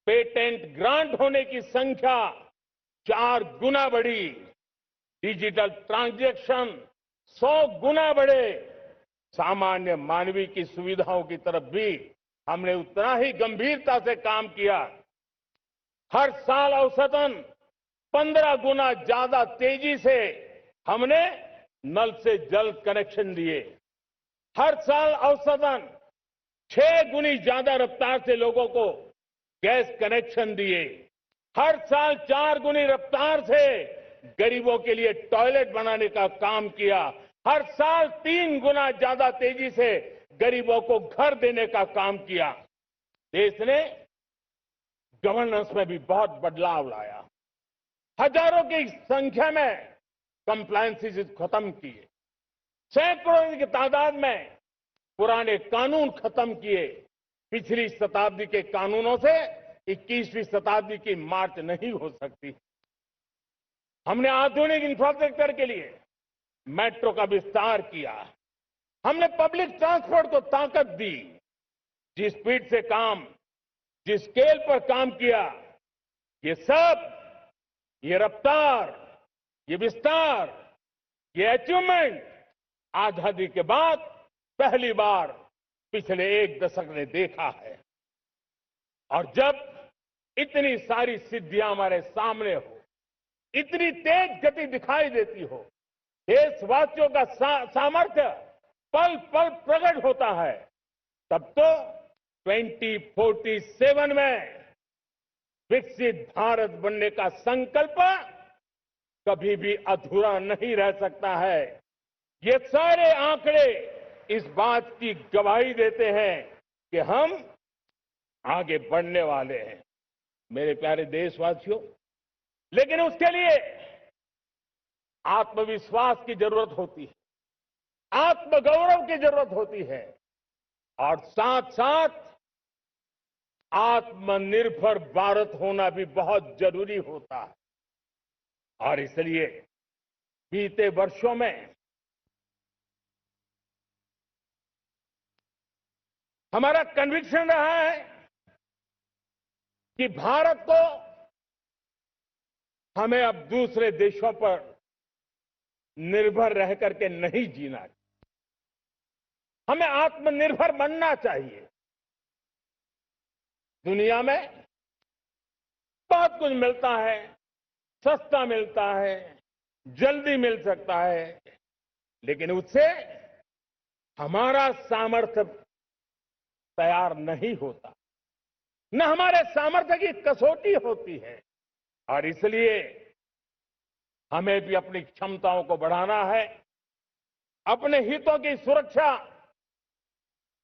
Patent grant होने की संख्या 4 गुना बढ़ी, डिजिटल ट्रांजैक्शन 100 गुना बढ़े, सामान्य मानवीय की सुविधाओं की तरफ भी हमने उतना ही गंभीरता से काम किया। हर साल औसतन 15 गुना ज्यादा तेजी से हमने नल से जल कनेक्शन दिए। हर साल औसतन 6 गुनी ज्यादा रफ्तार से लोगों को गैस कनेक्शन दिए। हर साल 4 गुनी रफ्तार से गरीबों के लिए टॉयलेट बनाने का काम किया। हर साल 3 गुना ज्यादा तेजी से गरीबों को घर देने का काम किया। देश ने गवर्नेंस में भी बहुत बदलाव लाया। हजारों की संख्या में कंप्लायंसेस खत्म किए, सैकड़ों की तादाद में पुराने कानून खत्म किए। पिछली शताब्दी के कानूनों से 21वीं शताब्दी की मार्च नहीं हो सकती। हमने आधुनिक इंफ्रास्ट्रक्चर के लिए मेट्रो का विस्तार किया। हमने पब्लिक ट्रांसपोर्ट को ताकत दी। जिस स्पीड से काम, जिस स्केल पर काम किया, ये सब, ये रफ्तार, ये विस्तार, ये अचीवमेंट आजादी के बाद पहली बार पिछले 1 दशक ने देखा है। और जब इतनी सारी सिद्धियां हमारे सामने हो, इतनी तेज गति दिखाई देती हो, देशवासियों का सामर्थ्य पल पल प्रकट होता है, तब तो 2047 में विकसित भारत बनने का संकल्प कभी भी अधूरा नहीं रह सकता है। ये सारे आंकड़े इस बात की गवाही देते हैं कि हम आगे बढ़ने वाले हैं, मेरे प्यारे देशवासियों। लेकिन उसके लिए आत्मविश्वास की जरूरत होती है, आत्मगौरव की जरूरत होती है, और साथ साथ आत्मनिर्भर भारत होना भी बहुत जरूरी होता है। और इसलिए बीते वर्षों में हमारा कन्विक्शन रहा है कि भारत को हमें अब दूसरे देशों पर निर्भर रह करके नहीं जीना चाहिए। हमें आत्मनिर्भर बनना चाहिए। दुनिया में बहुत कुछ मिलता है, सस्ता मिलता है, जल्दी मिल सकता है, लेकिन उससे हमारा सामर्थ्य तैयार नहीं होता, न हमारे सामर्थ्य की कसौटी होती है। और इसलिए हमें भी अपनी क्षमताओं को बढ़ाना है। अपने हितों की सुरक्षा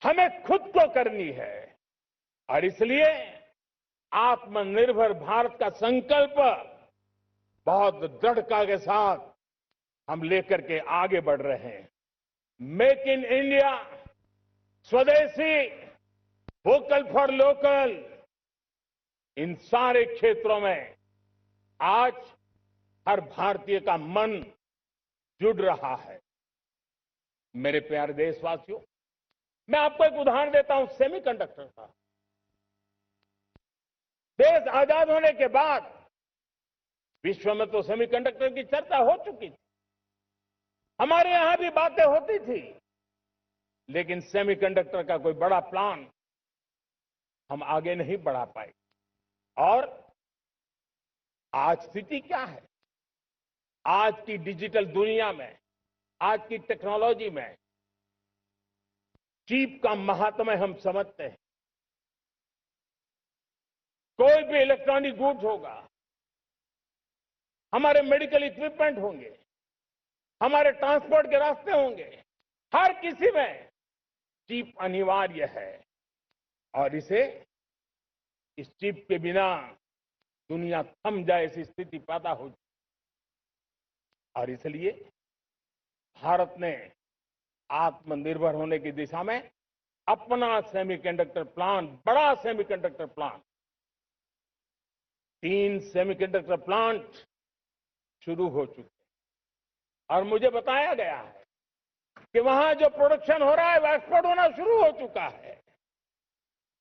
हमें खुद को करनी है। और इसलिए आत्मनिर्भर भारत का संकल्प बहुत दृढ़ता के साथ हम लेकर के आगे बढ़ रहे हैं। मेक इन इंडिया, स्वदेशी, वोकल फॉर लोकल, इन सारे क्षेत्रों में आज हर भारतीय का मन जुड़ रहा है। मेरे प्यारे देशवासियों, मैं आपको एक उदाहरण देता हूं सेमीकंडक्टर का। देश आजाद होने के बाद विश्व में तो सेमीकंडक्टर की चर्चा हो चुकी थी, हमारे यहां भी बातें होती थी, लेकिन सेमीकंडक्टर का कोई बड़ा प्लान हम आगे नहीं बढ़ा पाए। और आज स्थिति क्या है? आज की डिजिटल दुनिया में, आज की टेक्नोलॉजी में चिप का महात्म्य हम समझते हैं। कोई भी इलेक्ट्रॉनिक गुड्स होगा, हमारे मेडिकल इक्विपमेंट होंगे, हमारे ट्रांसपोर्ट के रास्ते होंगे, हर किसी में चिप अनिवार्य है। और इस चिप के बिना दुनिया थम जाए ऐसी स्थिति पैदा हो जाए। और इसलिए भारत ने आत्मनिर्भर होने की दिशा में अपना सेमीकंडक्टर प्लांट, बड़ा सेमीकंडक्टर प्लांट, 3 सेमीकंडक्टर प्लांट शुरू हो चुके हैं। और मुझे बताया गया है कि वहां जो प्रोडक्शन हो रहा है वो एक्सपोर्ट होना शुरू हो चुका है।